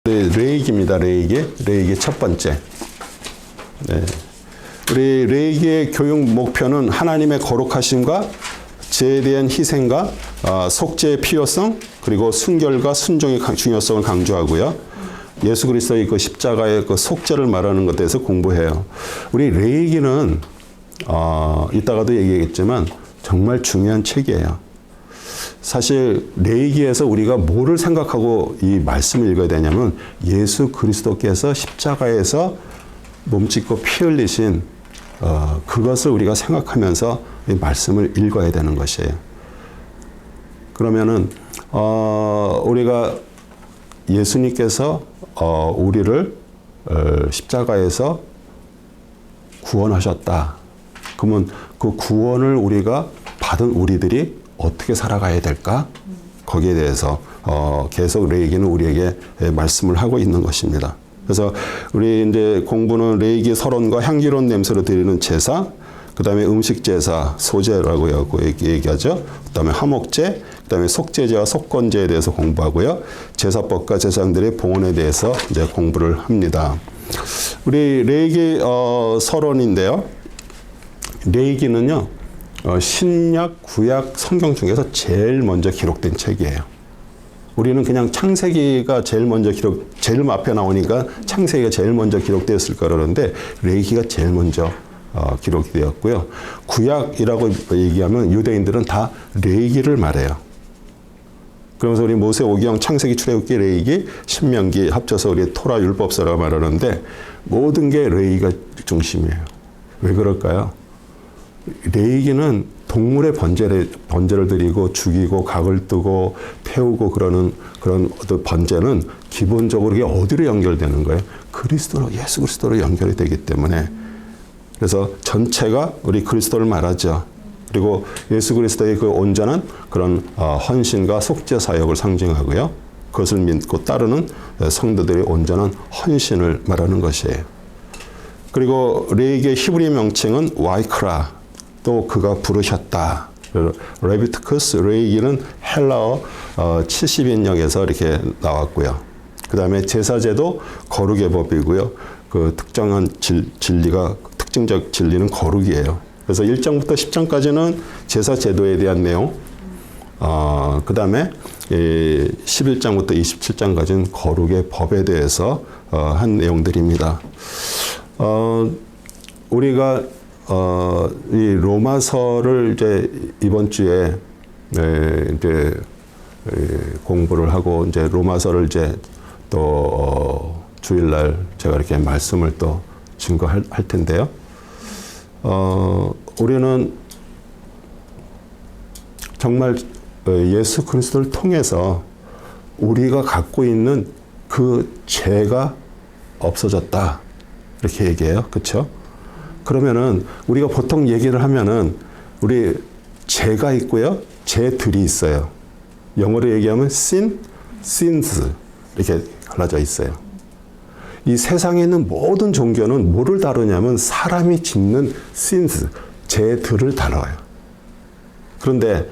네, 레이기입니다. 레이기 첫 번째. 네. 우리 레이기의 교육 목표는 하나님의 거룩하심과 죄에 대한 희생과 속죄의 필요성, 그리고 순결과 순종의 중요성을 강조하고요. 예수 그리스도의 그 십자가의 그 속죄를 말하는 것에 대해서 공부해요. 우리 레이기는 이따가도 얘기하겠지만 정말 중요한 책이에요. 사실 레이기에서 우리가 뭐를 생각하고 이 말씀을 읽어야 되냐면 예수 그리스도께서 십자가에서 몸짓고 피 흘리신 그것을 우리가 생각하면서 이 말씀을 읽어야 되는 것이에요. 그러면은 우리가 예수님께서 우리를 십자가에서 구원하셨다. 그러면 그 구원을 우리가 받은 우리들이 어떻게 살아가야 될까? 거기에 대해서 계속 레이기는 우리에게 말씀을 하고 있는 것입니다. 그래서 우리 이제 공부는 레이기 서론과 향기로운 냄새로 드리는 제사, 그 다음에 음식 제사, 소제라고 얘기하죠. 그 다음에 화목제, 그 다음에 속죄제와 속건제에 대해서 공부하고요. 제사법과 제사장들의 봉헌에 대해서 이제 공부를 합니다. 우리 레이기 서론인데요. 레이기는요, 신약, 구약, 성경 중에서 제일 먼저 기록된 책이에요. 우리는 그냥 창세기가 제일 앞에 나오니까 창세기가 제일 먼저 기록되었을 거라는데 레이기가 제일 먼저 기록이 되었고요. 구약이라고 얘기하면 유대인들은 다 레이기를 말해요. 그러면서 우리 모세, 오경, 창세기, 출애굽기, 레이기, 신명기 합쳐서 우리 토라 율법서라고 말하는데 모든 게 레이기가 중심이에요. 왜 그럴까요? 레이기는 동물의 번제를 드리고 죽이고 각을 뜨고 태우고 그런 어떤 번제는 기본적으로 이게 어디로 연결되는 거예요? 그리스도로, 예수 그리스도로 연결이 되기 때문에. 그래서 전체가 우리 그리스도를 말하죠. 그리고 예수 그리스도의 그 온전한 그런 헌신과 속죄 사역을 상징하고요. 그것을 믿고 따르는 성도들의 온전한 헌신을 말하는 것이에요. 그리고 레이기의 히브리 명칭은 와이크라. 또 그가 부르셨다. 레비티쿠스 레이기는 헬라어 70인역에서 이렇게 나왔고요. 그 다음에 제사제도 거룩의 법이고요. 그 특정한 특징적 진리는 거룩이에요. 그래서 1장부터 10장까지는 제사제도에 대한 내용, 그 다음에 11장부터 27장까지는 거룩의 법에 대해서 한 내용들입니다. 우리가 이 로마서를 이제 이번 주에 이제 공부를 하고 이제 로마서를 이제 또 주일날 제가 이렇게 말씀을 또 증거할 텐데요. 우리는 정말 예수 그리스도를 통해서 우리가 갖고 있는 그 죄가 없어졌다 이렇게 얘기해요. 그렇죠? 그러면은 우리가 보통 얘기를 하면은 우리 죄가 있고요, 죄들이 있어요. 영어로 얘기하면 sins 이렇게 갈라져 있어요. 이 세상에 있는 모든 종교는 뭐를 다루냐면 사람이 짓는 sins, 죄들을 다뤄요. 그런데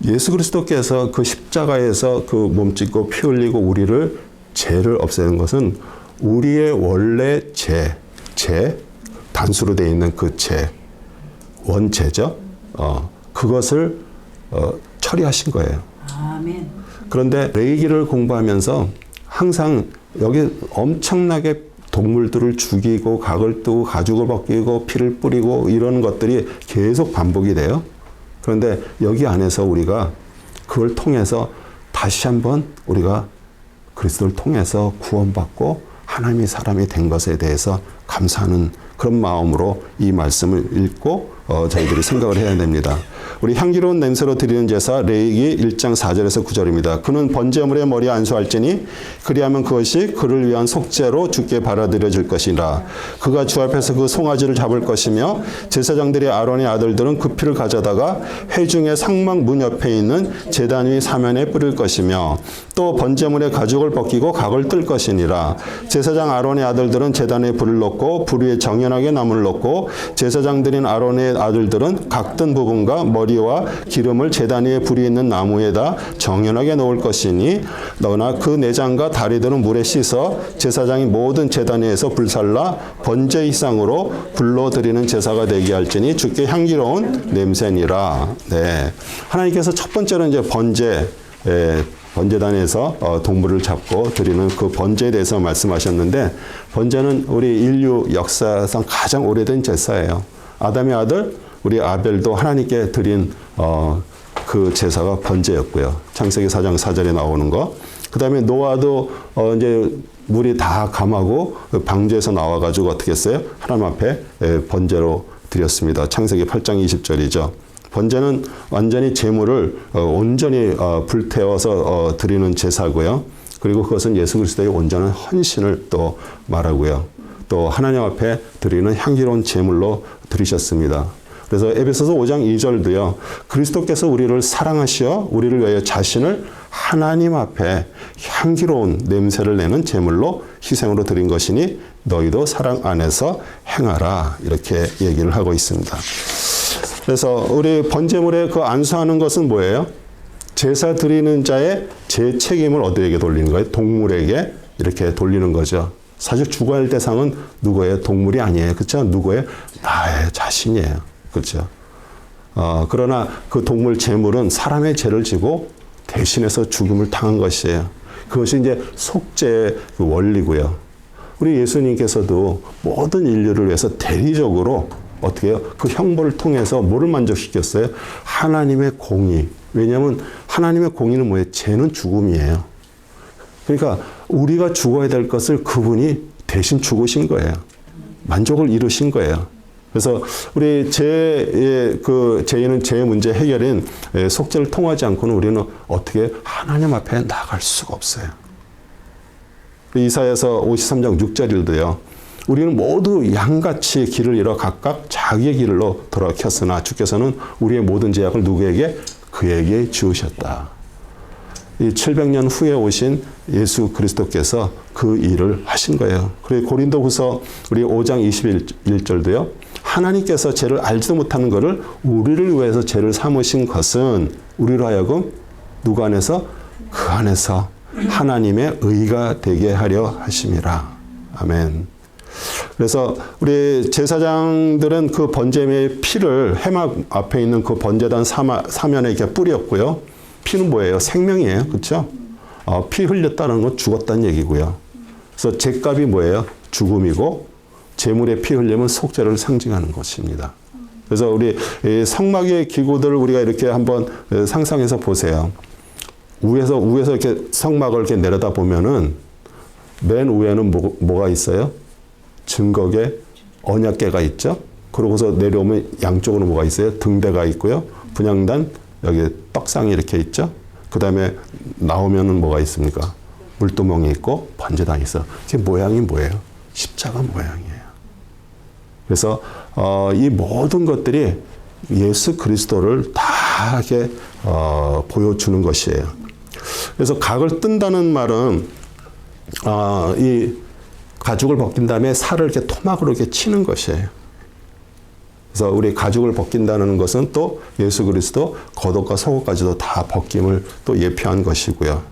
예수 그리스도께서 그 십자가에서 그 몸짓고 피 흘리고 우리를 죄를 없애는 것은 우리의 원래 죄 단수로 되어 있는 그 죄, 원죄죠. 그것을 처리하신 거예요. 아멘. 그런데 레이기를 공부하면서 항상 여기 엄청나게 동물들을 죽이고 각을 뜨고 가죽을 벗기고 피를 뿌리고 이런 것들이 계속 반복이 돼요. 그런데 여기 안에서 우리가 그걸 통해서 다시 한번 우리가 그리스도를 통해서 구원받고 하나님의 사람이 된 것에 대해서 감사하는 그런 마음으로 이 말씀을 읽고 저희들이 생각을 해야 됩니다. 우리 향기로운 냄새로 드리는 제사 레위기 1장 4절에서 9절입니다. 그는 번제물의 머리에 안수할지니 그리하면 그것이 그를 위한 속죄로 주께 받아들여질 것이라. 그가 주 앞에서 그 송아지를 잡을 것이며 제사장들이 아론의 아들들은 그 피를 가져다가 회중의 상막 문 옆에 있는 제단 위 사면에 뿌릴 것이며 또 번제물의 가죽을 벗기고 각을 뜰 것이니라. 제사장 아론의 아들들은 제단 위에 불을 넣고 불 위에 정연하게 나무를 넣고 제사장들인 아론의 아들들은 각든 부분과 머리 머리와 기름을 제단 위에 불이 있는 나무에다 정연하게 놓을 것이니 너나 그 내장과 다리들은 물에 씻어 제사장이 모든 제단 위에서 불살라 번제 이상으로 불로 드리는 제사가 되게 할지니 주께 향기로운 냄새니라. 네. 하나님께서 첫 번째로 이제 번제단에서 동물을 잡고 드리는 그 번제에 대해서 말씀하셨는데, 번제는 우리 인류 역사상 가장 오래된 제사예요. 아담의 아들 우리 아벨도 하나님께 드린 그 제사가 번제였고요. 창세기 4장 4절에 나오는 거. 그 다음에 노아도 이제 물이 다 감하고 방주에서 나와가지고 어떻게 했어요? 하나님 앞에 번제로 드렸습니다. 창세기 8장 20절이죠. 번제는 완전히 제물을 온전히 불태워서 드리는 제사고요. 그리고 그것은 예수 그리스도의 온전한 헌신을 또 말하고요. 또 하나님 앞에 드리는 향기로운 제물로 드리셨습니다. 그래서 에베소서 5장 2절도요. 그리스도께서 우리를 사랑하시어 우리를 위하여 자신을 하나님 앞에 향기로운 냄새를 내는 제물로 희생으로 드린 것이니 너희도 사랑 안에서 행하라. 이렇게 얘기를 하고 있습니다. 그래서 우리 번제물에 그 안수하는 것은 뭐예요? 제사 드리는 자의 제 책임을 어디에게 돌리는 거예요? 동물에게 이렇게 돌리는 거죠. 사실 죽어야 할 대상은 누구예요? 동물이 아니에요. 그렇죠? 누구예요? 나의 자신이에요. 그렇죠? 그러나 그 동물 제물은 사람의 죄를 지고 대신해서 죽음을 당한 것이에요. 그것이 이제 속죄의 그 원리고요. 우리 예수님께서도 모든 인류를 위해서 대리적으로 어떻게 해요? 그 형벌을 통해서 뭐를 만족시켰어요? 하나님의 공의. 왜냐하면 하나님의 공의는 뭐예요? 죄는 죽음이에요. 그러니까 우리가 죽어야 될 것을 그분이 대신 죽으신 거예요. 만족을 이루신 거예요. 그래서 우리 죄는 죄의 문제 해결인 속죄를 통하지 않고는 우리는 어떻게 하나님 앞에 나갈 수가 없어요. 이사야서 53장 6절일도요. 우리는 모두 양같이 길을 잃어 각각 자기의 길로 돌아켰으나 주께서는 우리의 모든 죄악을 누구에게? 그에게 지우셨다. 이 700년 후에 오신 예수 그리스도께서 그 일을 하신 거예요. 그리고 고린도후서 우리 5장 21절도요. 하나님께서 죄를 알지도 못하는 것을 우리를 위해서 죄를 삼으신 것은 우리로 하여금 누구 안에서? 그 안에서 하나님의 의가 되게 하려 하심이라. 아멘. 그래서 우리 제사장들은 그 번제의 피를 해막 앞에 있는 그 번제단 사면에 이렇게 뿌렸고요. 피는 뭐예요? 생명이에요. 그렇죠? 피 흘렸다는 건 죽었다는 얘기고요. 그래서 제값이 뭐예요? 죽음이고 제물의 피 흘리면 속죄를 상징하는 것입니다. 그래서 우리 성막의 기구들을 우리가 이렇게 한번 상상해서 보세요. 위에서 이렇게 성막을 이렇게 내려다 보면은 맨 위에는 뭐가 있어요? 증거계 언약궤가 있죠. 그러고서 내려오면 양쪽으로 뭐가 있어요? 등대가 있고요. 분향단 여기 떡상이 이렇게 있죠. 그 다음에 나오면은 뭐가 있습니까? 물두멍이 있고 번제단이 있어. 그 모양이 뭐예요? 십자가 모양이에요. 그래서 이 모든 것들이 예수 그리스도를 다 이렇게 보여주는 것이에요. 그래서 각을 뜬다는 말은 이 가죽을 벗긴 다음에 살을 이렇게 토막으로 이렇게 치는 것이에요. 그래서 우리 가죽을 벗긴다는 것은 또 예수 그리스도 겉옷과 속옷까지도 다 벗김을 또 예표한 것이고요.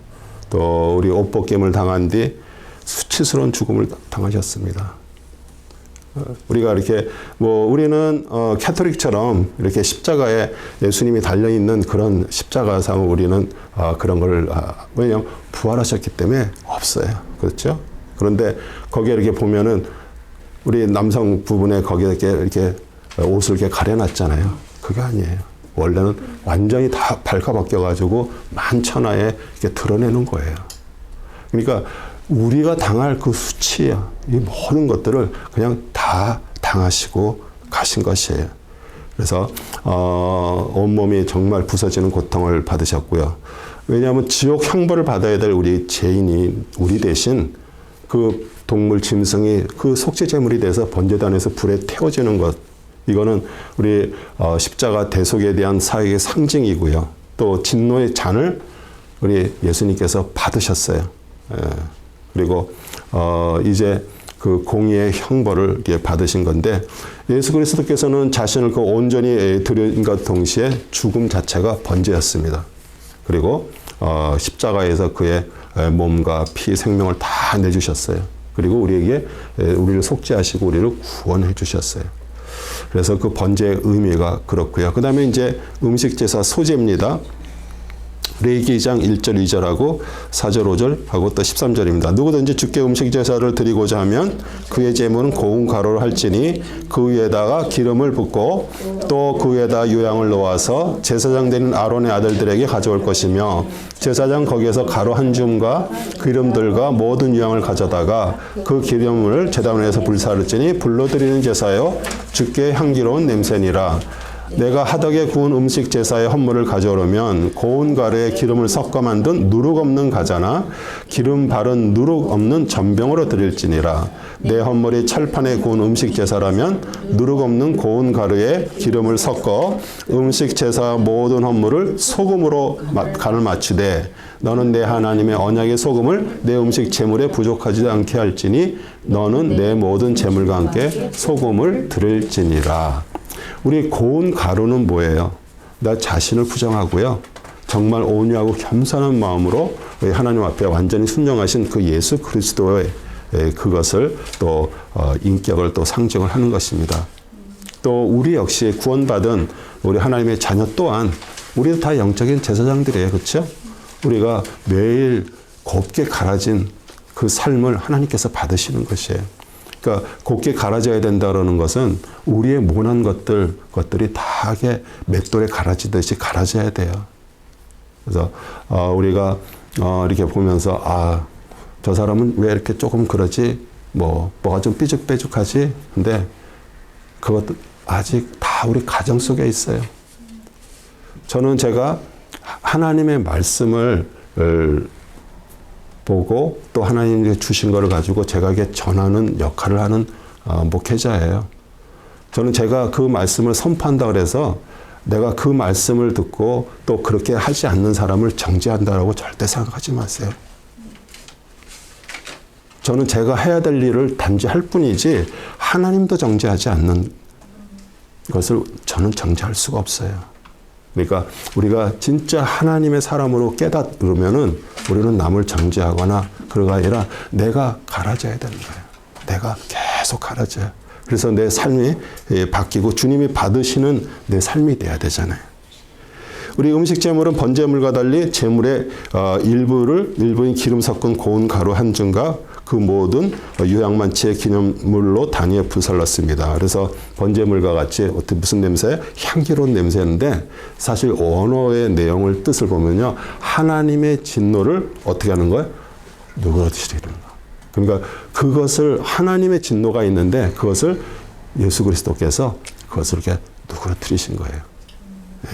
또 우리 옷 벗김을 당한 뒤 수치스러운 죽음을 당하셨습니다. 우리가 이렇게 우리는 캐토릭처럼 이렇게 십자가에 예수님이 달려 있는 그런 십자가상을 우리는 그런 걸 왜냐하면 부활하셨기 때문에 없어요. 그렇죠? 그런데 거기에 이렇게 보면은 우리 남성 부분에 거기에 이렇게 옷을 이렇게 가려놨잖아요. 그게 아니에요. 원래는 완전히 다 발가벗겨가지고 만천하에 이렇게 드러내는 거예요. 그러니까 우리가 당할 그 수치야, 이 모든 것들을 그냥 다 당하시고 가신 것이에요. 그래서 온몸이 정말 부서지는 고통을 받으셨고요. 왜냐하면 지옥 형벌을 받아야 될 우리 죄인이 우리 대신 그 동물 짐승이 그 속죄 제물이 돼서 번제단에서 불에 태워지는 것, 이거는 우리 십자가 대속에 대한 사역의 상징이고요. 또 진노의 잔을 우리 예수님께서 받으셨어요. 그리고 이제 그 공의의 형벌을 받으신 건데, 예수 그리스도께서는 자신을 그 온전히 드린 것 동시에 죽음 자체가 번제였습니다. 그리고 십자가에서 그의 몸과 피, 생명을 다 내주셨어요. 그리고 우리에게 우리를 속죄하시고 우리를 구원해 주셨어요. 그래서 그 번제의 의미가 그렇고요. 그 다음에 이제 음식 제사 소제입니다. 레위기 2장 1절 2절하고 4절 5절하고 또 13절입니다. 누구든지 주께 음식 제사를 드리고자 하면 그의 제물은 고운 가루로 할지니 그 위에다가 기름을 붓고 또 그 위에다 요양을 놓아서 제사장 되는 아론의 아들들에게 가져올 것이며 제사장 거기에서 가루 한 줌과 기름들과 모든 요양을 가져다가 그 기름을 제단 위에서 불사르지니 불로 드리는 제사요 주께 향기로운 냄새니라. 내가 하덕에 구운 음식 제사의 헌물을 가져오려면 고운 가루에 기름을 섞어 만든 누룩 없는 가자나 기름 바른 누룩 없는 전병으로 드릴지니라. 내 헌물이 철판에 구운 음식 제사라면 누룩 없는 고운 가루에 기름을 섞어 음식 제사 모든 헌물을 소금으로 간을 맞추되 너는 내 하나님의 언약의 소금을 내 음식 제물에 부족하지 않게 할지니 너는 내 모든 제물과 함께 소금을 드릴지니라. 우리 고운 가루는 뭐예요? 나 자신을 부정하고요. 정말 온유하고 겸손한 마음으로 하나님 앞에 완전히 순종하신 그 예수 그리스도의 그것을 또 인격을 또 상징을 하는 것입니다. 또 우리 역시 구원받은 우리 하나님의 자녀 또한 우리도 다 영적인 제사장들이에요. 그렇죠? 우리가 매일 곱게 갈아진 그 삶을 하나님께서 받으시는 것이에요. 그러니까 곱게 갈아져야 된다는 것은 우리의 모난 것들이 다하게 맷돌에 갈아지듯이 갈아져야 돼요. 그래서 우리가 이렇게 보면서 저 사람은 왜 이렇게 조금 그러지? 뭐가 좀 삐죽삐죽하지? 근데 그것도 아직 다 우리 가정 속에 있어요. 저는 제가 하나님의 말씀을 보고 또 하나님이 주신 것을 가지고 제가 이게 전하는 역할을 하는 목회자예요. 저는 제가 그 말씀을 선포한다 그래서 내가 그 말씀을 듣고 또 그렇게 하지 않는 사람을 정죄한다라고 절대 생각하지 마세요. 저는 제가 해야 될 일을 단지 할 뿐이지 하나님도 정죄하지 않는 것을 저는 정죄할 수가 없어요. 그러니까 우리가 진짜 하나님의 사람으로 깨닫으면은 우리는 남을 정죄하거나 그러가 아니라 내가 갈아져야 되는 거예요. 내가 계속 갈아져요. 그래서 내 삶이 바뀌고 주님이 받으시는 내 삶이 돼야 되잖아요. 우리 음식 제물은 번제물과 달리 제물의 일부인 기름 섞은 고운 가루 한 줌과 그 모든 유향만치의 기념물로 단위에 부살랐습니다. 그래서 번제물과 같이 어떻게 무슨 냄새? 향기로운 냄새인데 사실 언어의 내용을 뜻을 보면요. 하나님의 진노를 어떻게 하는 거예요? 누그러뜨리는 거. 그러니까 그것을 하나님의 진노가 있는데 그것을 예수 그리스도께서 그것을 이렇게 누그러뜨리신 거예요. 네.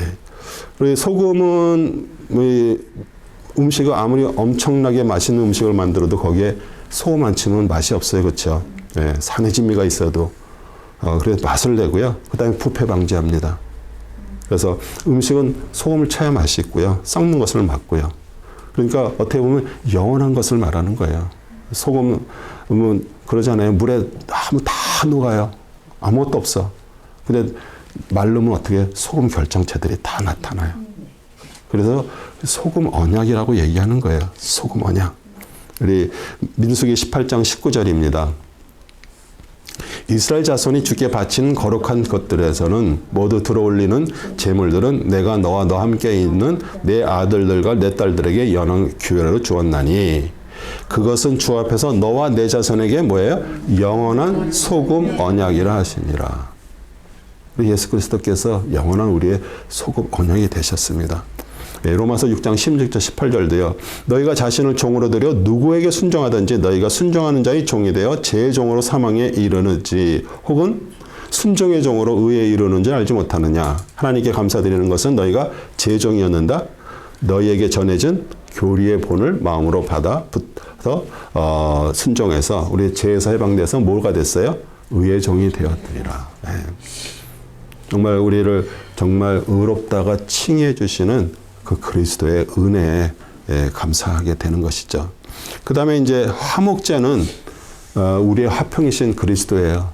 그리고 소금은 음식을 아무리 엄청나게 맛있는 음식을 만들어도 거기에 소금 안 치면 맛이 없어요. 그렇죠? 네, 산의 진미가 있어도 그래서 맛을 내고요. 그 다음에 부패 방지합니다. 그래서 음식은 소금을 쳐야 맛이 있고요. 썩는 것을 막고요. 그러니까 어떻게 보면 영원한 것을 말하는 거예요. 소금은 그러잖아요. 물에 너무 다 녹아요. 아무것도 없어. 근데 말르면 어떻게 소금 결정체들이 다 나타나요. 그래서 소금 언약이라고 얘기하는 거예요. 소금 언약. 우리 민수기 18장 19절입니다. 이스라엘 자손이 주께 바치는 거룩한 것들에서는 모두 들어올리는 제물들은 내가 너와 너 함께 있는 내 아들들과 내 딸들에게 연한 규례로 주었나니 그것은 주 앞에서 너와 내 자손에게 뭐예요? 영원한 소금 언약이라 하시니라. 우리 예수 그리스도께서 영원한 우리의 소금 언약이 되셨습니다. 로마서 6장 16절 18절도요. 너희가 자신을 종으로 들여 누구에게 순종하든지 너희가 순종하는 자의 종이 되어 제 종으로 사망에 이르는지 혹은 순종의 종으로 의에 이르는지 알지 못하느냐. 하나님께 감사드리는 것은 너희가 제 종이었는다. 너희에게 전해진 교리의 본을 마음으로 받아 순종해서 우리 죄에서 해방돼서 뭐가 됐어요? 의의 종이 되었더니라. 네. 정말 우리를 정말 의롭다가 칭해 주시는 그 그리스도의 은혜에 감사하게 되는 것이죠. 그 다음에 이제 화목제는 우리의 화평이신 그리스도예요.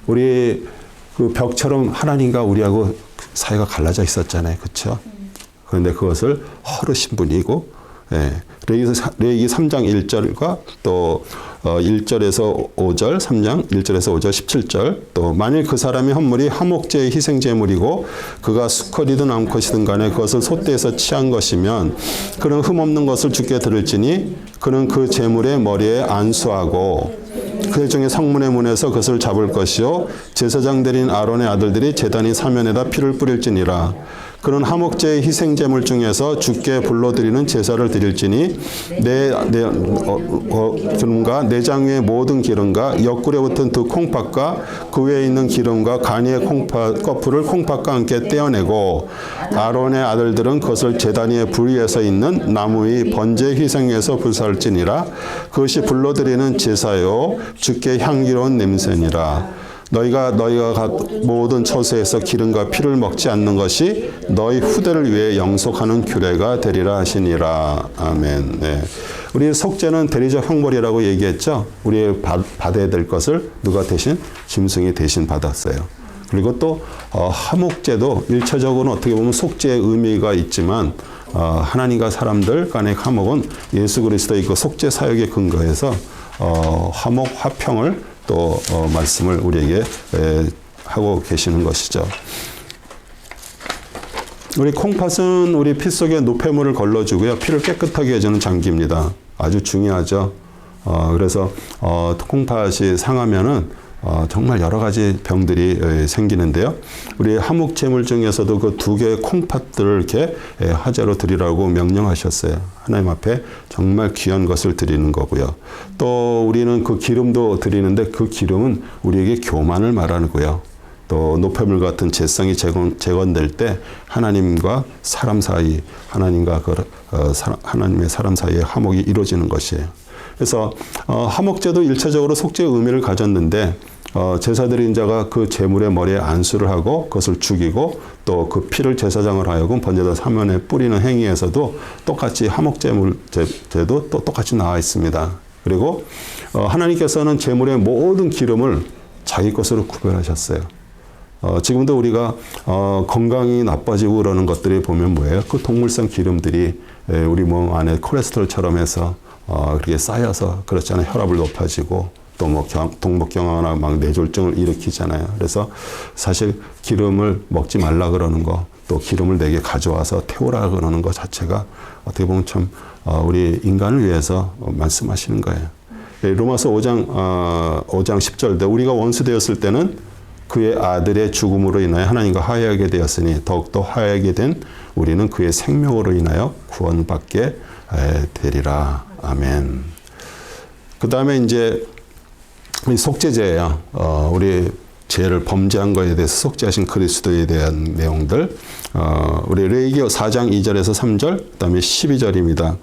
우리 그 벽처럼 하나님과 우리하고 사이가 갈라져 있었잖아요. 그렇죠? 그런데 그것을 허르신 분이고, 예. 레위기 3장 1절과 또 1절에서 5절, 3장 1절에서 5절, 17절, 또 만일 그 사람의 헌물이 화목제의 희생제물이고 그가 수컷이든 암컷이든 간에 그것을 소떼에서 취한 것이면 그는 흠없는 것을 주께 드릴지니 그는 그 제물의 머리에 안수하고 그 중에 성문의 문에서 그것을 잡을 것이요 제사장들인 아론의 아들들이 제단이 사면에다 피를 뿌릴지니라. 그는 화목제의 희생제물 중에서 주께 불러드리는 제사를 드릴지니 기름과 내장 위의 모든 기름과 옆구리에 붙은 두 콩팥과 그 위에 있는 기름과 간이의 껍풀을 콩팥과 함께 떼어내고 아론의 아들들은 그것을 제단 위에 불 위에서 있는 나무 위 번제 희생에서 불살지니라. 그것이 불러드리는 제사요 주께 향기로운 냄새니라. 너희가 모든 처소에서 기름과 피를 먹지 않는 것이 너희 후대를 위해 영속하는 규례가 되리라 하시니라. 아멘. 네. 우리 속죄는 대리적 형벌이라고 얘기했죠. 우리 받아야 될 것을 누가 대신? 짐승이 대신 받았어요. 그리고 또 화목제도 일차적으로는 어떻게 보면 속죄의 의미가 있지만 하나님과 사람들 간의 화목은 예수 그리스도의 그 속죄 사역에 근거해서 화목 화평을 또 말씀을 우리에게 하고 계시는 것이죠. 우리 콩팥은 우리 피 속에 노폐물을 걸러주고요. 피를 깨끗하게 해주는 장기입니다. 아주 중요하죠. 그래서 콩팥이 상하면은 정말 여러 가지 병들이 생기는데요. 우리 화목제물 중에서도 그 두 개의 콩팥들을 이렇게 화제로 드리라고 명령하셨어요. 하나님 앞에 정말 귀한 것을 드리는 거고요. 또 우리는 그 기름도 드리는데 그 기름은 우리에게 교만을 말하고요. 또 노폐물 같은 죄성이 재건될 때 하나님과 사람 사이, 하나님의 사람 사이에 화목이 이루어지는 것이에요. 그래서 화목제도 일차적으로 속죄의 의미를 가졌는데 제사드린 자가 그 제물의 머리에 안수를 하고 그것을 죽이고 또 그 피를 제사장을 하여금 번제단 사면에 뿌리는 행위에서도 똑같이 화목제도 또 똑같이 나와 있습니다. 그리고 하나님께서는 제물의 모든 기름을 자기 것으로 구별하셨어요. 지금도 우리가 건강이 나빠지고 그러는 것들이 보면 뭐예요? 그 동물성 기름들이 우리 몸 안에 콜레스테롤처럼 해서 그렇게 쌓여서 그렇잖아요. 혈압을 높아지고 또 뭐 동맥경화나 막 뇌졸중을 일으키잖아요. 그래서 사실 기름을 먹지 말라 그러는 거, 또 기름을 내게 가져와서 태우라 그러는 것 자체가 어떻게 보면 참 우리 인간을 위해서 말씀하시는 거예요. 로마서 5장 10절대 우리가 원수되었을 때는 그의 아들의 죽음으로 인하여 하나님과 화해하게 되었으니 더욱더 화해하게 된 우리는 그의 생명으로 인하여 구원받게 되리라. 아멘. 그 다음에 이제 우리 속죄제예요. 우리 죄를 범죄한 것에 대해서 속죄하신 그리스도에 대한 내용들. 우리 레위기 4장 2절에서 3절, 그 다음에 12절입니다.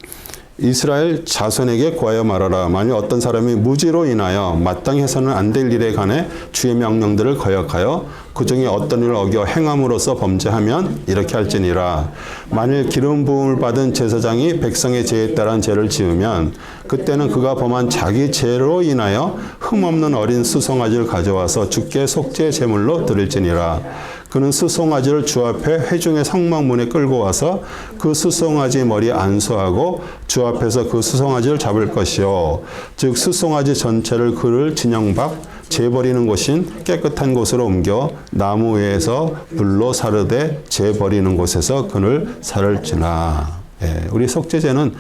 이스라엘 자손에게 구하여 말하라. 만일 어떤 사람이 무지로 인하여 마땅히 해서는 안 될 일에 관해 주의 명령들을 거역하여 그 중에 어떤 일을 어겨 행함으로써 범죄하면 이렇게 할지니라. 만일 기름 부음을 받은 제사장이 백성의 죄에 따른 죄를 지으면 그때는 그가 범한 자기 죄로 인하여 흠없는 어린 수송아지를 가져와서 주께 속죄 제물로 드릴지니라. 그는 수송아지를 주 앞에 회중의 성막문에 끌고 와서 그 수송아지 머리에 안수하고 주 앞에서 그 수송아지를 잡을 것이요. 즉 수송아지 전체를 그를 진영 밖 재버리는 곳인 깨끗한 곳으로 옮겨 나무 위에서 불로 사르되 재버리는 곳에서 그를 살을지나. 예, 우리 속죄제는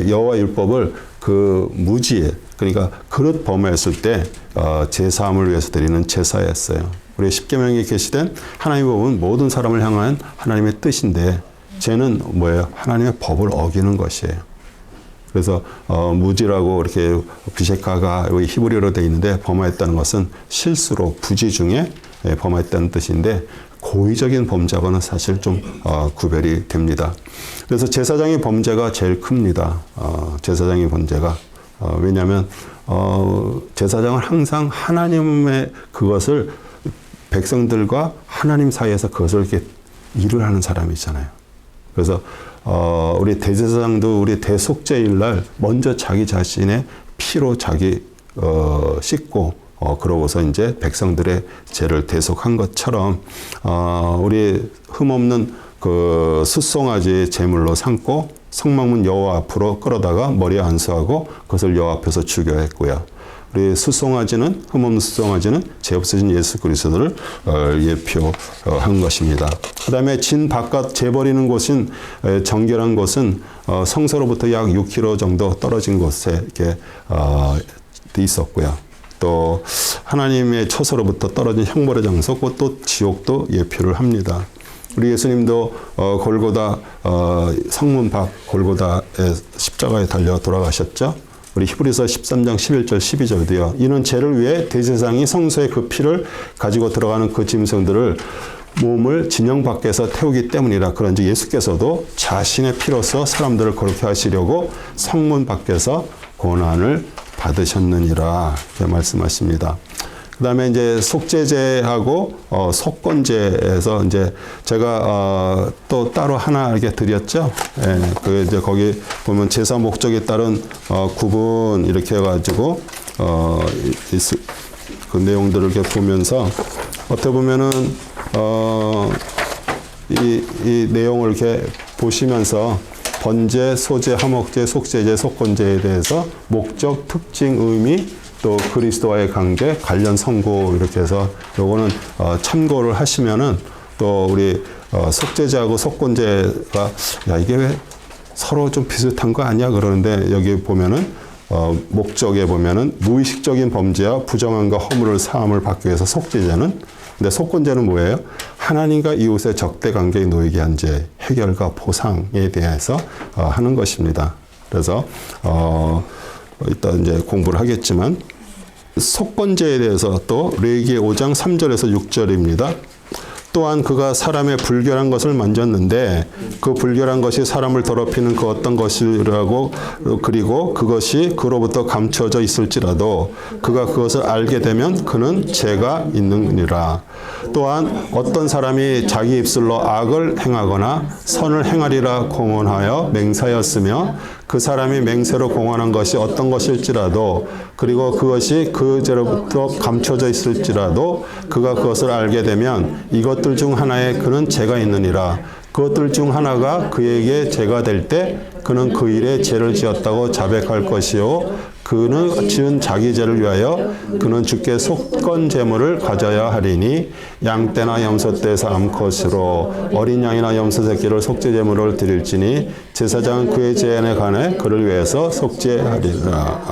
여호와 율법을 그 무지에, 그러니까 그릇 범했을 때 제사함을 위해서 드리는 제사였어요. 우리 십계명에 게시된 하나님의 법은 모든 사람을 향한 하나님의 뜻인데 죄는 뭐예요? 하나님의 법을 어기는 것이에요. 그래서 무지라고 이렇게 비셰카가 히브리어로 되어 있는데 범하였다는 것은 실수로 부지 중에 범하였다는 뜻인데 고의적인 범죄하고는 사실 좀 구별이 됩니다. 그래서 제사장의 범죄가 제일 큽니다. 제사장의 범죄가 왜냐하면 제사장은 항상 하나님의 그것을 백성들과 하나님 사이에서 그것을 이렇게 일을 하는 사람이잖아요. 그래서 우리 대제사장도 우리 대속죄일 날 먼저 자기 자신의 피로 자기 씻고 그러고서 이제 백성들의 죄를 대속한 것처럼 우리 흠없는 그 숫송아지 제물로 삼고 성막문 여호와 앞으로 끌어다가 머리에 안수하고 그것을 여호와 앞에서 죽여야 했고요. 우리 숫송아지는 흠없는 숫송아지는 죄 없으신 예수 그리스도를 예표한 것입니다. 그다음에 진 바깥 재버리는 곳인 정결한 곳은 성소로부터 약 6km 정도 떨어진 곳에 이렇게 있었고요. 또 하나님의 처소로부터 떨어진 형벌의 장소, 또 지옥도 예표를 합니다. 우리 예수님도 골고다 성문 밖 골고다의 십자가에 달려 돌아가셨죠. 우리 히브리서 13장 11절 12절도요. 이는 죄를 위해 대제사장이 성소에 그 피를 가지고 들어가는 그 짐승들을 몸을 진영 밖에서 태우기 때문이라. 그런지 예수께서도 자신의 피로서 사람들을 거룩히 하시려고 성문 밖에서 고난을 받으셨느니라 이렇게 말씀하십니다. 그다음에 이제 속죄제하고 속건제에서 이제 제가 또 따로 하나 이렇게 드렸죠. 예, 그 이제 거기 보면 제사 목적에 따른 구분 이렇게 해가지고 그 내용들을 이렇게 보면서 어떻게 보면은 이 내용을 이렇게 보시면서 번제, 소제, 화목제, 속죄제, 속건제에 대해서 목적, 특징, 의미, 또 그리스도와의 관계, 관련 선고 이렇게 해서 요거는 참고를 하시면은 또 우리 속죄제하고 속건제가 야 이게 왜 서로 좀 비슷한 거 아니야 그러는데 여기 보면은 목적에 보면은 무의식적인 범죄와 부정함과 허물을 사함을 받기 위해서 속죄제는, 근데 속건제는 뭐예요? 하나님과 이웃의 적대 관계에 놓이게 한 죄 해결과 보상에 대해서 하는 것입니다. 그래서 이따 이제 공부를 하겠지만 속건제에 대해서 또 레위기 5장 3절에서 6절입니다. 또한 그가 사람의 불결한 것을 만졌는데 그 불결한 것이 사람을 더럽히는 그 어떤 것이라고, 그리고 그것이 그로부터 감춰져 있을지라도 그가 그것을 알게 되면 그는 죄가 있느니라. 또한 어떤 사람이 자기 입술로 악을 행하거나 선을 행하리라 공언하여 맹세하였으며 그 사람이 맹세로 공언한 것이 어떤 것일지라도, 그리고 그것이 그 죄로부터 감춰져 있을지라도 그가 그것을 알게 되면 이것들 중 하나에 그는 죄가 있느니라. 그것들 중 하나가 그에게 죄가 될 때 그는 그 일에 죄를 지었다고 자백할 것이요 그는 지은 자기 죄를 위하여 그는 주께 속건 제물을 가져야 하리니 양떼나 염소떼에서 암컷으로 어린 양이나 염소 새끼를 속죄 제물을 드릴지니 제사장은 그의 죄에 관해 그를 위해서 속죄하리라.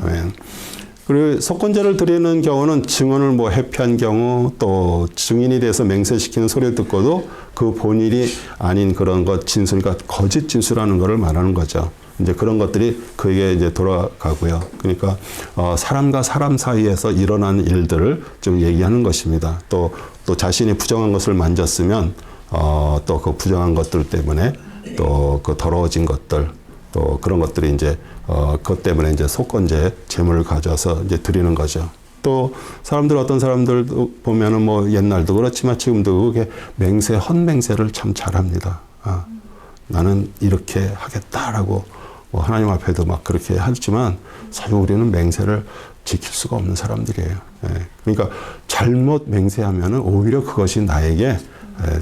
아멘. 그리고 속건제를 드리는 경우는 증언을 뭐 회피한 경우, 또 증인이 돼서 맹세시키는 소리를 듣고도 그 본일이 아닌 그런 것, 진술과 거짓 진술하는 것을 말하는 거죠. 이제 그런 것들이 그에게 이제 돌아가고요. 그러니까 사람과 사람 사이에서 일어난 일들을 좀 얘기하는 것입니다. 또 자신이 부정한 것을 만졌으면 또 그 부정한 것들 때문에 또 그 더러워진 것들, 또 그런 것들이 이제 그것 때문에 이제 속건제 제물을 가져서 이제 드리는 거죠. 또 사람들, 어떤 사람들 보면은 뭐 옛날도 그렇지만 지금도 그게 맹세, 헛맹세를 참 잘합니다. 나는 이렇게 하겠다라고 뭐 하나님 앞에도 막 그렇게 하지만 사실 우리는 맹세를 지킬 수가 없는 사람들이에요. 그러니까 잘못 맹세하면은 오히려 그것이 나에게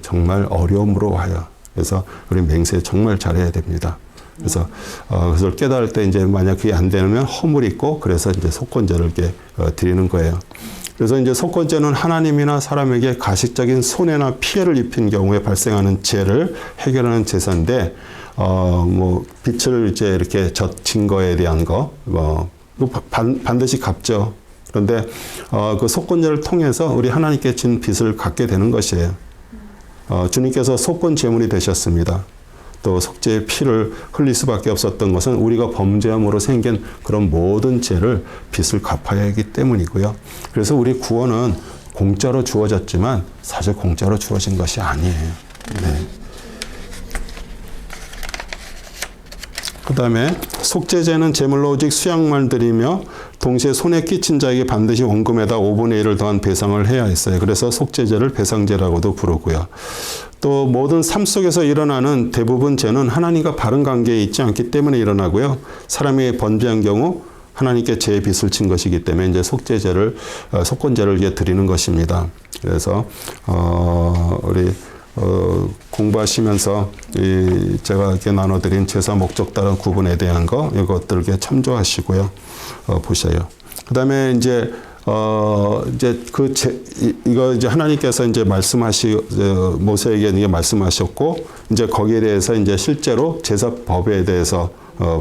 정말 어려움으로 와요. 그래서 우리 맹세 정말 잘해야 됩니다. 그래서 그것을 깨달을 때 이제 만약 그게 안 되면 허물이 있고, 그래서 이제 속건제를 이렇게 드리는 거예요. 그래서 이제 속건제는 하나님이나 사람에게 가식적인 손해나 피해를 입힌 경우에 발생하는 죄를 해결하는 제사인데, 뭐 빚을 이제 이렇게 졌친 거에 대한 거, 반드시 갚죠. 그런데 그 속건제를 통해서 우리 하나님께 진 빚을 갚게 되는 것이에요. 주님께서 속건 제물이 되셨습니다. 또 속죄의 피를 흘릴 수밖에 없었던 것은 우리가 범죄함으로 생긴 그런 모든 죄를 빚을 갚아야 하기 때문이고요. 그래서 우리 구원은 공짜로 주어졌지만 사실 공짜로 주어진 것이 아니에요. 네. 그 다음에 속죄제는 제물로 오직 수양만 드리며 동시에 손에 끼친 자에게 반드시 원금에다 5분의 1을 더한 배상을 해야 했어요. 그래서 속죄제를 배상제라고도 부르고요. 또 모든 삶 속에서 일어나는 대부분 죄는 하나님과 바른 관계에 있지 않기 때문에 일어나고요. 사람이 범죄한 경우 하나님께 제 빚을 진 것이기 때문에 이제 속건제를 이제 드리는 것입니다. 그래서 우리 공부하시면서 제가 이렇게 나눠드린 제사 목적 따른 구분에 대한 이것들 이렇게 참조하시고요. 보셔요. 그다음에 이제 이거 이제 하나님께서 이제 모세에게 이게 말씀하셨고, 이제 거기에 대해서 이제 실제로 제사법에 대해서,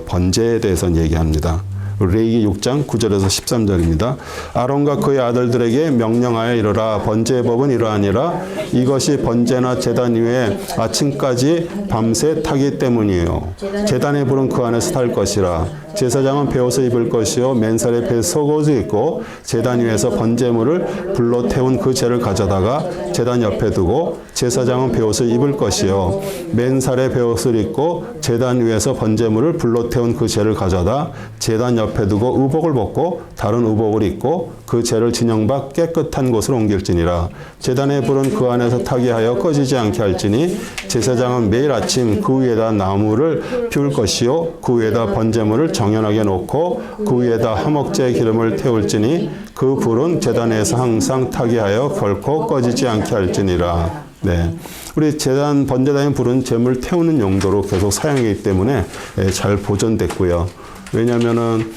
번제에 대해서 얘기합니다. 레위기 6장 9절에서 13절입니다. 아론과 그의 아들들에게 명령하여 이르라. 번제의 법은 이러하니라. 이것이 번제나 제단 위에 아침까지 밤새 타기 때문이에요. 제단의 불은 그 안에서 탈 것이라. 제사장은 베옷을 입을 것이요 맨살에 배 속옷을 입고 제단 위에서 번제물을 불로 태운 그 재를 가져다가 제단 옆에 두고 제사장은 베옷을 입을 것이요 맨살에 베옷을 입고 제단 위에서 번제물을 불로 태운 그 재를 가져다 제단 옆에 두고 의복을 벗고 다른 의복을 입고 그 재를 진영 밖 깨끗한 곳으로 옮길지니라. 제단의 불은 그 안에서 타게 하여 꺼지지 않게 할지니 제사장은 매일 아침 그 위에다 나무를 피울 것이요 그 위에다 번제물을 정연하게 놓고 그 위에다 화목제의 기름을 태울지니 그 불은 제단에서 항상 타게 하여 결코 꺼지지 않게 할지니라. 네, 우리 번제단의 불은 제물 태우는 용도로 계속 사용이기 때문에 잘 보존됐고요. 왜냐하면은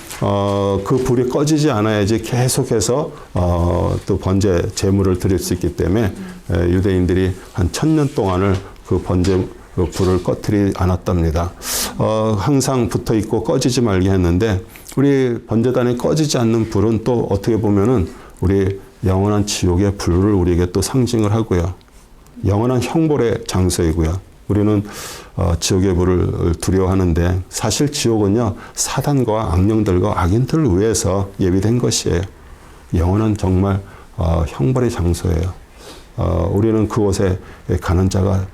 그 불이 꺼지지 않아야지 계속해서 또 번제 제물을 드릴 수 있기 때문에 유대인들이 한 1000년 동안을 그 번제 불을 꺼뜨리지 않았답니다. 항상 붙어 있고 꺼지지 말게 했는데, 우리 번제단에 꺼지지 않는 불은 또 어떻게 보면은 우리 영원한 지옥의 불을 우리에게 또 상징을 하고요. 영원한 형벌의 장소이고요. 우리는 지옥의 불을 두려워하는데, 사실 지옥은요 사단과 악령들과 악인들을 위해서 예비된 것이에요. 영원한 정말 형벌의 장소예요. 우리는 그곳에 가는 자가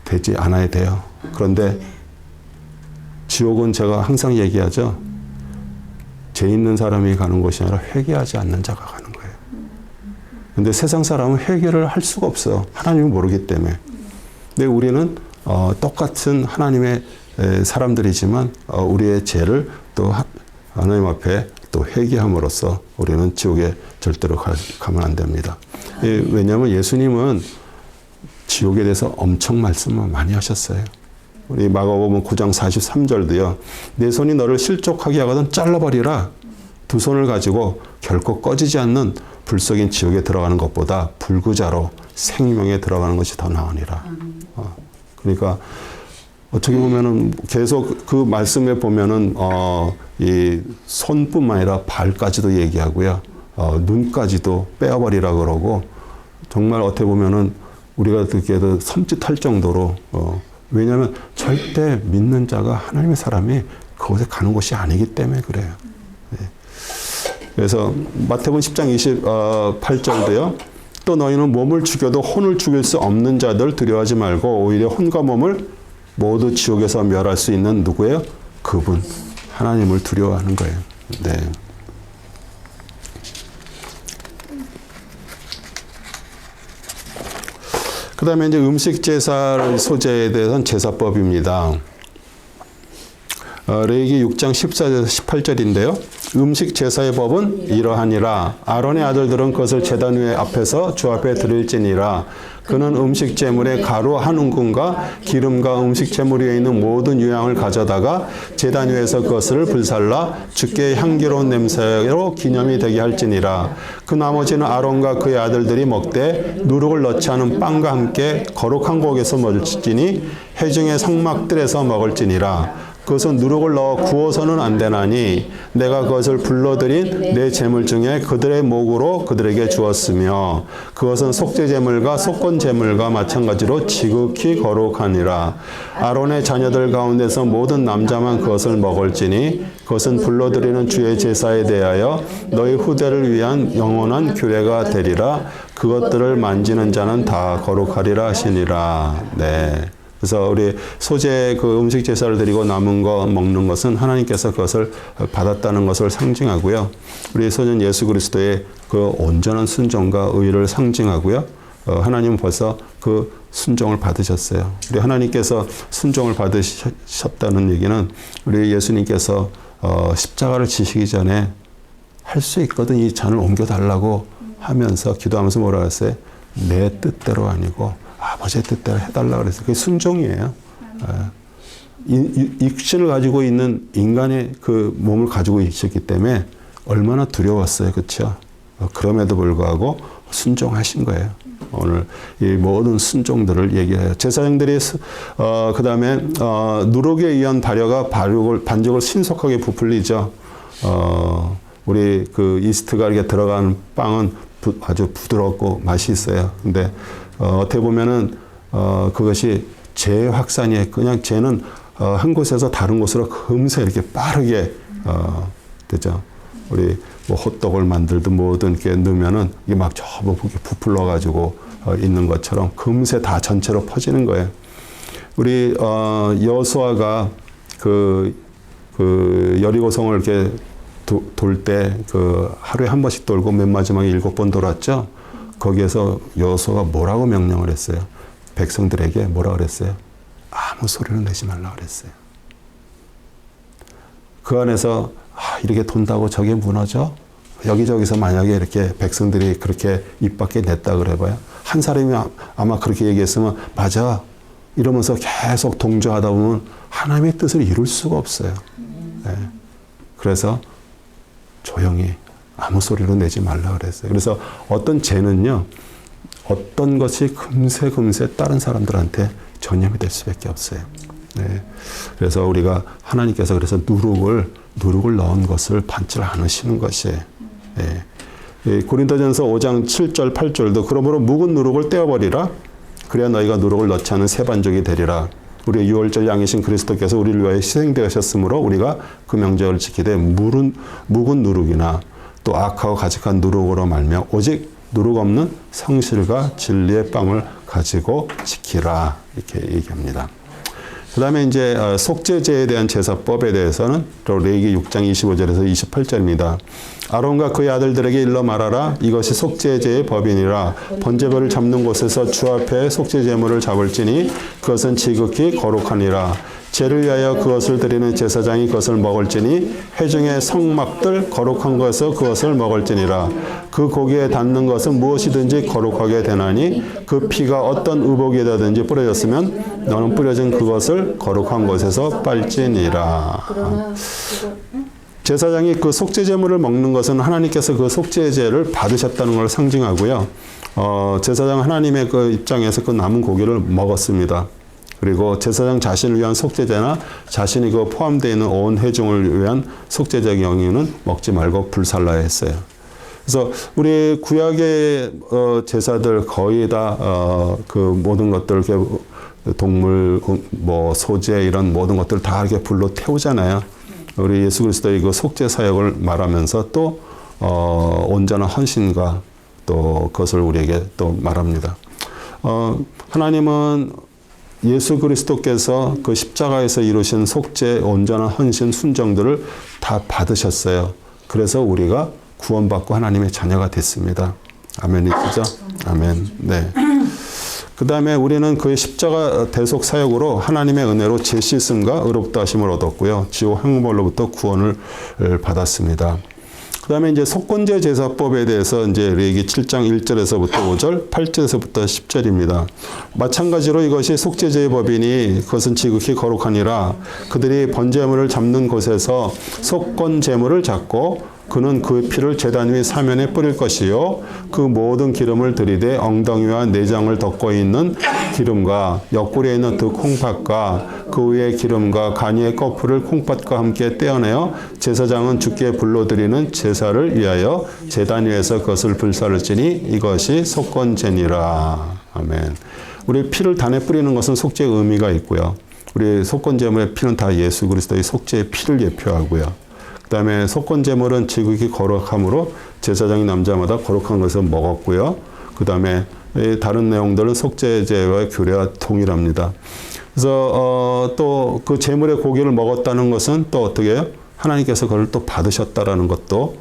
되지 않아야 돼요. 그런데 지옥은 제가 항상 얘기하죠. 죄 있는 사람이 가는 곳이 아니라 회개하지 않는 자가 가는 거예요. 근데 세상 사람은 회개를 할 수가 없어요. 하나님을 모르기 때문에. 근데 우리는 똑같은 하나님의 사람들이지만 우리의 죄를 또 하나님 앞에 또 회개함으로써 우리는 지옥에 절대로 가면 안 됩니다. 왜냐하면 예수님은 지옥에 대해서 엄청 말씀을 많이 하셨어요. 우리 마가복음 9장 43절도요. 내 손이 너를 실족하게 하거든 잘라버리라. 두 손을 가지고 결코 꺼지지 않는 불속인 지옥에 들어가는 것보다 불구자로 생명에 들어가는 것이 더 나으니라. 그러니까 어떻게 보면은 계속 그 말씀에 보면은 이 손뿐만 아니라 발까지도 얘기하고요. 눈까지도 빼어버리라 그러고, 정말 어떻게 보면은 우리가 듣기에도 섬찟할 정도로 왜냐하면 절대 믿는 자가 하나님의 사람이 그곳에 가는 곳이 아니기 때문에 그래요. 네. 그래서 마태복음 10장 28절도요. 또 너희는 몸을 죽여도 혼을 죽일 수 없는 자들 두려워하지 말고 오히려 혼과 몸을 모두 지옥에서 멸할 수 있는 누구예요? 그분 하나님을 두려워하는 거예요. 네. 그 다음에 이제 음식 제사 소재에 대해서는 제사법입니다. 레위기 6장 14절에서 18절인데요. 음식 제사의 법은 이러하니라. 아론의 아들들은 그것을 제단 위에 앞에서 주 앞에 드릴지니라. 그는 음식 제물의 가루 한 움큼과 기름과 음식 제물 위에 있는 모든 유향을 가져다가 제단 위에서 그것을 불살라 주께 향기로운 냄새로 기념이 되게 할지니라. 그 나머지는 아론과 그의 아들들이 먹되 누룩을 넣지 않은 빵과 함께 거룩한 곡에서 먹을지니 회중의 성막들에서 먹을지니라. 그것은 누룩을 넣어 구워서는 안 되나니 내가 그것을 불러들인 내 제물 중에 그들의 목으로 그들에게 주었으며 그것은 속죄 제물과 속건 제물과 마찬가지로 지극히 거룩하니라. 아론의 자녀들 가운데서 모든 남자만 그것을 먹을지니 그것은 불러들이는 주의 제사에 대하여 너희 후대를 위한 영원한 규례가 되리라. 그것들을 만지는 자는 다 거룩하리라 하시니라. 네. 그래서 우리 소재 그 음식 제사를 드리고 남은 거 먹는 것은 하나님께서 그것을 받았다는 것을 상징하고요. 우리 소년 예수 그리스도의 그 온전한 순종과 의를 상징하고요. 하나님은 벌써 그 순종을 받으셨어요. 우리 하나님께서 순종을 받으셨다는 얘기는 우리 예수님께서 십자가를 지시기 전에 할 수 있거든 이 잔을 옮겨달라고 하면서 기도하면서 뭐라 했어요? 내 뜻대로 아니고 아버지의 뜻대로 해달라고 그랬어요. 그게 순종이에요. 육신을 가지고 있는 인간의 그 몸을 가지고 있었기 때문에 얼마나 두려웠어요. 그렇죠? 그럼에도 불구하고 순종하신 거예요. 오늘 이 모든 순종들을 얘기해요. 제사장들이 그 다음에 누룩에 의한 반죽을 신속하게 부풀리죠. 우리 그 이스트가 이렇게 들어간 빵은 아주 부드럽고 맛이 있어요. 근데 어떻게 보면은 그것이 재 확산이에요. 그냥 재는 한 곳에서 다른 곳으로 금세 이렇게 빠르게 되죠. 우리 뭐 호떡을 만들든 뭐든 이렇게 넣으면은 이게 막 저거 부풀러 가지고 있는 것처럼 금세 다 전체로 퍼지는 거예요. 우리 여호수아가 그 여리고성을 이렇게 돌 때 그 하루에 한 번씩 돌고 맨 마지막에 7번 돌았죠. 거기에서 여호수아가 뭐라고 명령을 했어요? 백성들에게 뭐라 그랬어요? 아무 소리를 내지 말라 그랬어요. 그 안에서 이렇게 돈다고 저게 무너져? 여기저기서 만약에 이렇게 백성들이 그렇게 입 밖에 냈다 그래봐요. 한 사람이 아마 그렇게 얘기했으면 맞아 이러면서 계속 동조하다 보면 하나님의 뜻을 이룰 수가 없어요. 네. 그래서 조용히 아무 소리로 내지 말라 그랬어요. 그래서 어떤 죄는요, 어떤 것이 금세 다른 사람들한테 전염이 될 수밖에 없어요. 네. 그래서 우리가 하나님께서 그래서 누룩을 넣은 것을 받지 않으시는 것이에요. 네. 고린도전서 5장 7절 8절도 그러므로 묵은 누룩을 떼어버리라. 그래야 너희가 누룩을 넣지 않은 새 반죽이 되리라. 우리의 유월절 양이신 그리스도께서 우리를 위하여 희생되셨으므로 우리가 그 명절을 지키되 묵은 누룩이나 또 악하고 가직한 누룩으로 말며 오직 누룩 없는 성실과 진리의 빵을 가지고 지키라. 이렇게 얘기합니다. 그 다음에 이제 속죄제에 대한 제사법에 대해서는 또 레위기 6장 25절에서 28절입니다. 아론과 그의 아들들에게 일러 말하라. 이것이 속죄제의 법이니라. 번제물을 잡는 곳에서 주 앞에 속죄제물을 잡을지니 그것은 지극히 거룩하니라. 죄를 위하여 그것을 드리는 제사장이 그것을 먹을지니 회중의 성막들 거룩한 것에서 그것을 먹을지니라. 그 고기에 닿는 것은 무엇이든지 거룩하게 되나니 그 피가 어떤 의복에다든지 뿌려졌으면 너는 뿌려진 그것을 거룩한 곳에서 빨지니라. 제사장이 그 속죄제물을 먹는 것은 하나님께서 그 속죄제를 받으셨다는 걸 상징하고요. 제사장 하나님의 그 입장에서 그 남은 고기를 먹었습니다. 그리고 제사장 자신을 위한 속죄제나 자신이 그 포함되어 있는 온 회중을 위한 속죄제 경우에는 먹지 말고 불살라야 했어요. 그래서 우리 구약의 제사들 거의 다 그 모든 것들 동물 뭐 소재 이런 모든 것들 다 이렇게 불로 태우잖아요. 우리 예수 그리스도의 그 속죄 사역을 말하면서 또 온전한 헌신과 또 그것을 우리에게 또 말합니다. 하나님은 예수 그리스도께서 그 십자가에서 이루신 속죄, 온전한 헌신, 순정들을 다 받으셨어요. 그래서 우리가 구원받고 하나님의 자녀가 됐습니다. 아멘이시죠? 아멘. 네. 그 다음에 우리는 그의 십자가 대속 사역으로 하나님의 은혜로 죄씻음과 의롭다 하심을 얻었고요. 지옥 형벌로부터 구원을 받았습니다. 그 다음에 이제 속건제 제사법에 대해서 이제 레위기 7장 1절에서부터 5절, 8절에서부터 10절입니다. 마찬가지로 이것이 속죄제의 법이니 그것은 지극히 거룩하니라. 그들이 번제물을 잡는 곳에서 속건제물을 잡고 그는 그 피를 제단 위 사면에 뿌릴 것이요 그 모든 기름을 들이대 엉덩이와 내장을 덮고 있는 기름과 옆구리에 있는 두 콩팥과 그 위에 기름과 간이의 거풀을 콩팥과 함께 떼어내어 제사장은 주께 불러드리는 제사를 위하여 제단 위에서 그것을 불사를지니 이것이 속건제니라. 아멘. 우리 피를 단에 뿌리는 것은 속죄의 의미가 있고요. 우리 속건제물의 피는 다 예수 그리스도의 속죄의 피를 예표하고요. 그 다음에 속건제물은 지극히 거룩함으로 제사장이 남자마다 거룩한 것을 먹었고요. 그 다음에 다른 내용들은 속죄제와 교례와 동일합니다. 그래서 또 그 제물의 고기를 먹었다는 것은 또 어떻게 해요? 하나님께서 그걸 또 받으셨다라는 것도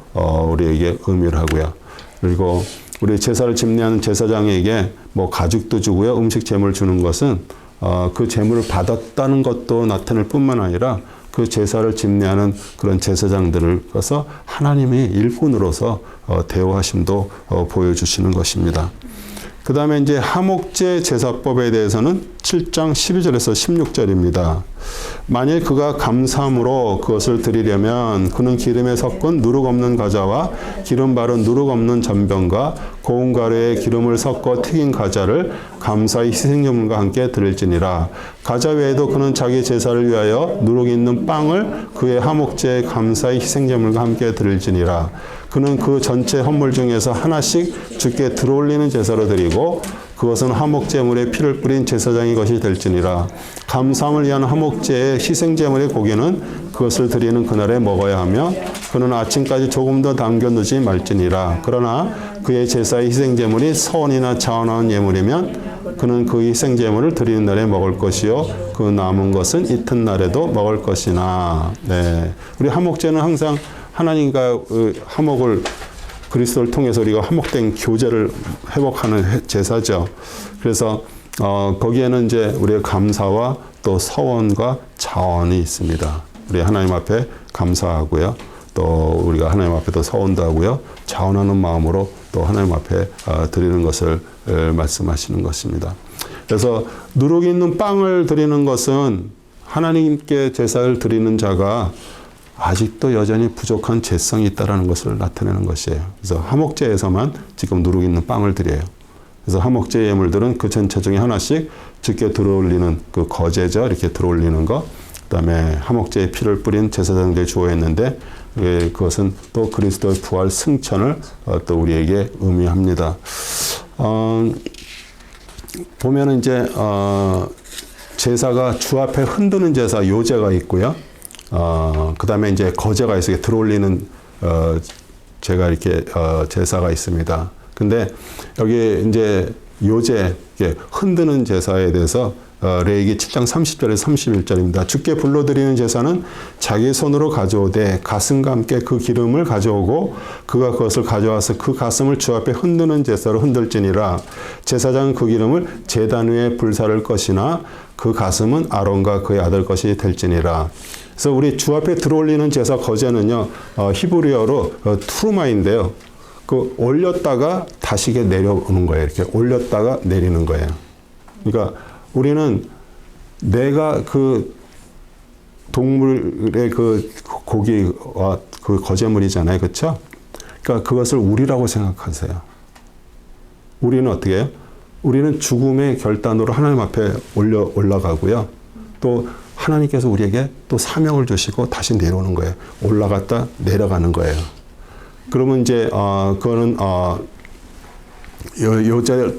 우리에게 의미를 하고요. 그리고 우리 제사를 집례하는 제사장에게 뭐 가죽도 주고요. 음식 제물 주는 것은 그 제물을 받았다는 것도 나타낼 뿐만 아니라 그 제사를 집례하는 그런 제사장들을 그래서 하나님의 일꾼으로서 대우하심도 보여주시는 것입니다. 그 다음에 이제 하목제 제사법에 대해서는 7장 12절에서 16절입니다. 만일 그가 감사함으로 그것을 드리려면 그는 기름에 섞은 누룩 없는 과자와 기름 바른 누룩 없는 전병과 고운 가루에 기름을 섞어 튀긴 과자를 감사의 희생제물과 함께 드릴지니라. 과자 외에도 그는 자기 제사를 위하여 누룩 있는 빵을 그의 하목제의 감사의 희생제물과 함께 드릴지니라. 그는 그 전체 헌물 중에서 하나씩 주께 들어올리는 제사로 드리고 그것은 하목제물에 피를 뿌린 제사장의 것이 될지니라. 감사함을 위한 하목제의 희생제물의 고기는 그것을 드리는 그날에 먹어야 하며 그는 아침까지 조금 더 남겨두지 말지니라. 그러나 그의 제사의 희생제물이 서원이나 자원하는 예물이면 그는 그 희생제물을 드리는 날에 먹을 것이요 그 남은 것은 이튿날에도 먹을 것이나. 네, 우리 하목제는 항상 하나님과 화목을 그리스도를 통해서 우리가 화목된 교제를 회복하는 제사죠. 그래서 거기에는 이제 우리의 감사와 또 서원과 자원이 있습니다. 우리 하나님 앞에 감사하고요. 또 우리가 하나님 앞에 또 서원도 하고요. 자원하는 마음으로 또 하나님 앞에 드리는 것을 말씀하시는 것입니다. 그래서 누룩 있는 빵을 드리는 것은 하나님께 제사를 드리는 자가 아직도 여전히 부족한 죄성이 있다는 것을 나타내는 것이에요. 그래서 하목제에서만 지금 누룩 있는 빵을 드려요. 그래서 하목제 예물들은 그 전체 중에 하나씩 주께 들어올리는 그 거제죠. 이렇게 들어올리는 거. 그다음에 하목제의 피를 뿌린 제사장들이 주어했는데 그것은 또 그리스도의 부활 승천을 또 우리에게 의미합니다. 보면은 이제 제사가 주 앞에 흔드는 제사 요제가 있고요. 그 다음에 이제 거제가 있어요. 들어올리는, 제가 이렇게, 제사가 있습니다. 근데 여기 이제 요제, 흔드는 제사에 대해서, 레위기 7장 30절에서 31절입니다. 주께 불러드리는 제사는 자기 손으로 가져오되 가슴과 함께 그 기름을 가져오고 그가 그것을 가져와서 그 가슴을 주 앞에 흔드는 제사로 흔들지니라. 제사장은 그 기름을 제단 위에 불사를 것이나 그 가슴은 아론과 그의 아들 것이 될지니라. 그래서 우리 주 앞에 들어올리는 제사 거제는요, 히브리어로 투르마인데요. 그 올렸다가 다시 내려오는 거예요. 이렇게 올렸다가 내리는 거예요. 그러니까 우리는 내가 그 동물의 그 고기와 그 거제물이잖아요. 그렇죠? 그러니까 그것을 우리라고 생각하세요. 우리는 어떻게 해요? 우리는 죽음의 결단으로 하나님 앞에 올라가고요. 또 하나님께서 우리에게 또 사명을 주시고 다시 내려오는 거예요. 올라갔다 내려가는 거예요. 그러면 이제 그거는 요제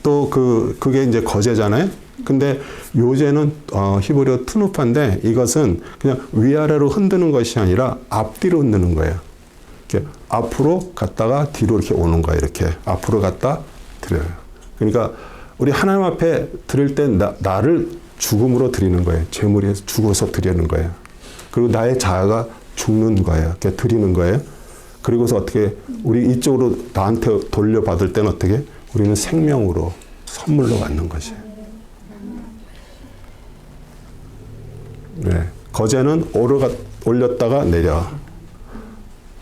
또 그게 이제 거제잖아요. 근데 요제는 히브리어 투누파인데 이것은 그냥 위아래로 흔드는 것이 아니라 앞뒤로 흔드는 거예요. 이렇게 앞으로 갔다가 뒤로 이렇게 오는 거예요. 이렇게 앞으로 갔다 드려요. 그러니까 우리 하나님 앞에 드릴 때 나를 죽음으로 드리는 거예요. 제물이 죽어서 드리는 거예요. 그리고 나의 자아가 죽는 거예요. 이렇게 드리는 거예요. 그리고서 어떻게 우리 이쪽으로 나한테 돌려받을 때는 어떻게 우리는 생명으로 선물로 받는 것이에요. 네. 거제는 올렸다가 내려.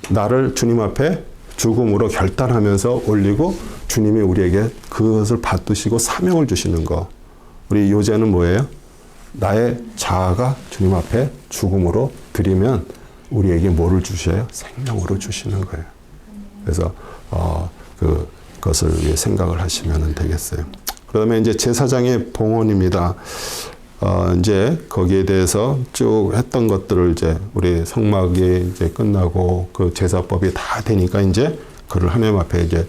나를 주님 앞에 죽음으로 결단하면서 올리고 주님이 우리에게 그것을 받으시고 사명을 주시는 거. 우리 요제는 뭐예요? 나의 자아가 주님 앞에 죽음으로 드리면 우리에게 뭐를 주셔요? 생명으로 주시는 거예요. 그래서 그것을 생각을 하시면 되겠어요. 그다음에 이제 제사장의 봉헌입니다. 이제 거기에 대해서 쭉 했던 것들을 이제 우리 성막이 이제 끝나고 그 제사법이 다 되니까 이제 그를 하나님 앞에 이제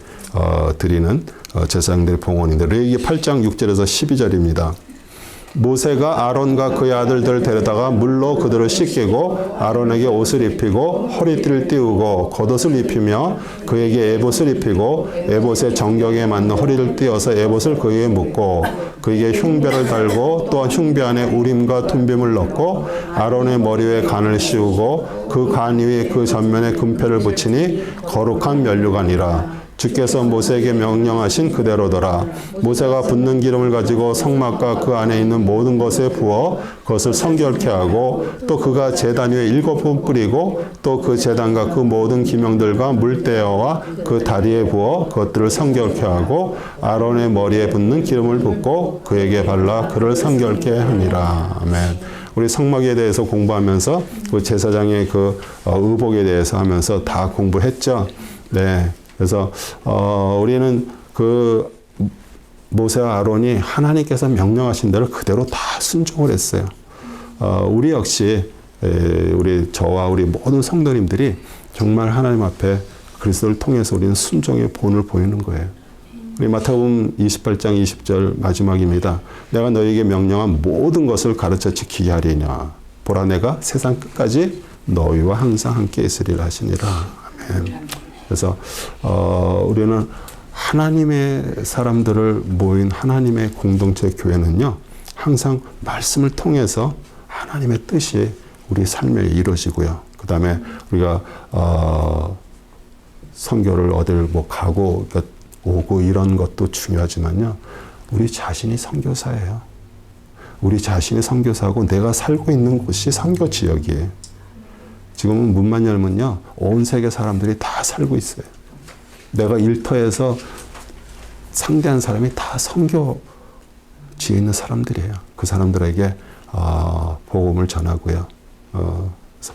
드리는 제사장들의 봉헌인데 레위기 8장 6절에서 12절입니다. 모세가 아론과 그의 아들들을 데려다가 물로 그들을 씻기고 아론에게 옷을 입히고 허리띠를 띄우고 겉옷을 입히며 그에게 에봇을 입히고 에봇의 정경에 맞는 허리를 띄어서 에봇을 그에게 묶고 그에게 흉배를 달고 또한 흉배 안에 우림과 툼빔을 넣고 아론의 머리 위에 간을 씌우고 그 간 위에 그 전면에 금패를 붙이니 거룩한 면류관이라. 주께서 모세에게 명령하신 그대로더라. 모세가 붓는 기름을 가지고 성막과 그 안에 있는 모든 것에 부어 그것을 성결케 하고 또 그가 제단 위에 7번 뿌리고 또 그 제단과 그 모든 기명들과 물대어와 그 다리에 부어 그것들을 성결케 하고 아론의 머리에 붓는 기름을 붓고 그에게 발라 그를 성결케 하니라. 아멘. 우리 성막에 대해서 공부하면서 그 제사장의 그 의복에 대해서 하면서 다 공부했죠. 네. 그래서 우리는 그 모세와 아론이 하나님께서 명령하신 대로 그대로 다 순종을 했어요. 우리 역시 우리 저와 우리 모든 성도님들이 정말 하나님 앞에 그리스도를 통해서 우리는 순종의 본을 보이는 거예요. 우리 마태복음 28장 20절 마지막입니다. 내가 너에게 명령한 모든 것을 가르쳐 지키게 하리냐. 보라 내가 세상 끝까지 너희와 항상 함께 있으리라 하시니라. 아멘. 그래서 우리는 하나님의 사람들을 모인 하나님의 공동체 교회는요. 항상 말씀을 통해서 하나님의 뜻이 우리 삶에 이루어지고요. 그 다음에 우리가 선교를 어딜 뭐 가고 오고 이런 것도 중요하지만요. 우리 자신이 선교사예요. 우리 자신이 선교사고 내가 살고 있는 곳이 선교 지역이에요. 지금은 문만 열면요. 온 세계 사람들이 다 살고 있어요. 내가 일터에서 상대한 사람이 다 선교지에 있는 사람들이에요. 그 사람들에게 복음을 전하고요.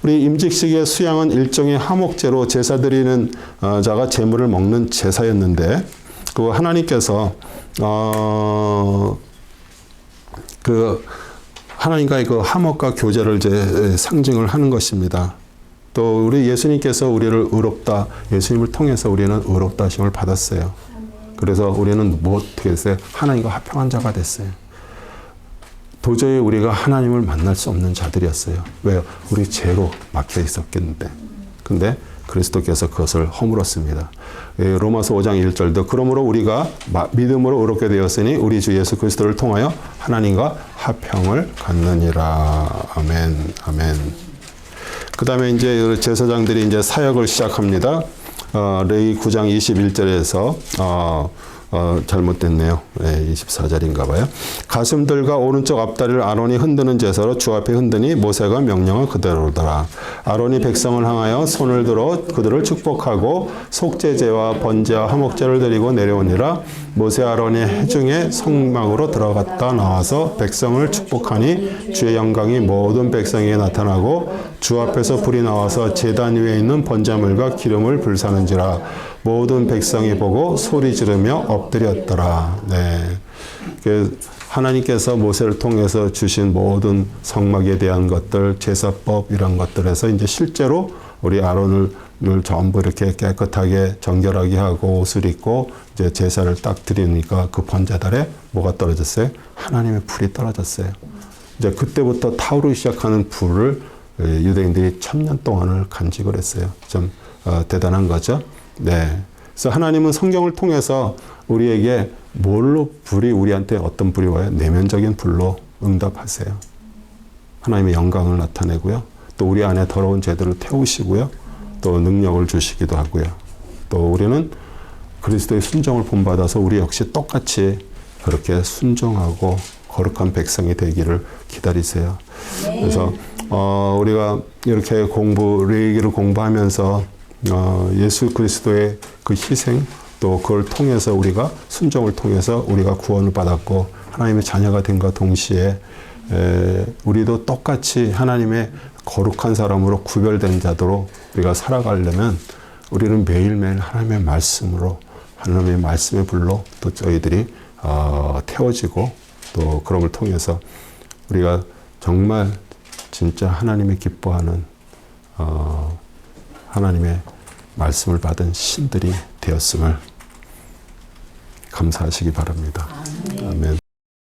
우리 임직식의 수양은 일종의 화목제로 제사 드리는 자가 제물을 먹는 제사였는데 그 하나님께서 그 하나님과의 그 화목과 교제를 이제 상징을 하는 것입니다. 또 우리 예수님께서 우리를 의롭다, 예수님을 통해서 우리는 의롭다 하심을 받았어요. 그래서 우리는 뭐 어떻게 됐어요? 하나님과 화평한 자가 됐어요. 도저히 우리가 하나님을 만날 수 없는 자들이었어요. 왜요? 우리 죄로 막혀 있었겠는데. 근데 그리스도께서 그것을 허물었습니다. 로마서 5장 1절도 그러므로 우리가 믿음으로 의롭게 되었으니 우리 주 예수 그리스도를 통하여 하나님과 화평을 갖느니라. 아멘. 아멘. 그 다음에 이제 제사장들이 이제 사역을 시작합니다. 레위 9장 21절에서 잘못됐네요. 네, 24절인가 봐요. 가슴들과 오른쪽 앞다리를 아론이 흔드는 제사로 주 앞에 흔드니 모세가 명령한 그대로더라. 아론이 백성을 향하여 손을 들어 그들을 축복하고 속죄제와 번제와 화목제를 드리고 내려오니라. 모세 아론이 회중의 성막으로 들어갔다 나와서 백성을 축복하니 주의 영광이 모든 백성에게 나타나고 주 앞에서 불이 나와서 제단 위에 있는 번제물과 기름을 불사는지라. 모든 백성이 보고 소리 지르며 엎드렸더라. 네. 하나님께서 모세를 통해서 주신 모든 성막에 대한 것들, 제사법 이런 것들에서 이제 실제로 우리 아론을 전부 이렇게 깨끗하게 정결하게 하고 옷을 입고 이제 제사를 딱 드리니까 그 번제달에 뭐가 떨어졌어요? 하나님의 불이 떨어졌어요. 이제 그때부터 타오르기 시작하는 불을 유대인들이 1000년 동안을 간직을 했어요. 좀 대단한 거죠. 네. 그래서 하나님은 성경을 통해서 우리에게 뭘로 불이 우리한테 어떤 불이 와요? 내면적인 불로 응답하세요. 하나님의 영광을 나타내고요. 또 우리 안에 더러운 죄들을 태우시고요. 또 능력을 주시기도 하고요. 또 우리는 그리스도의 순종을 본받아서 우리 역시 똑같이 그렇게 순종하고 거룩한 백성이 되기를 기다리세요. 그래서 우리가 이렇게 레위기를 공부하면서 예수 그리스도의 그 희생 또 그걸 통해서 우리가 순종을 통해서 우리가 구원을 받았고 하나님의 자녀가 됨과 동시에 우리도 똑같이 하나님의 거룩한 사람으로 구별된 자도로 우리가 살아가려면 우리는 매일매일 하나님의 말씀으로 하나님의 말씀의 불로 또 저희들이 태워지고 또 그럼을 통해서 우리가 정말 진짜 하나님의 기뻐하는 하나님의 말씀을 받은 신들이 되었음을 감사하시기 바랍니다. 아멘.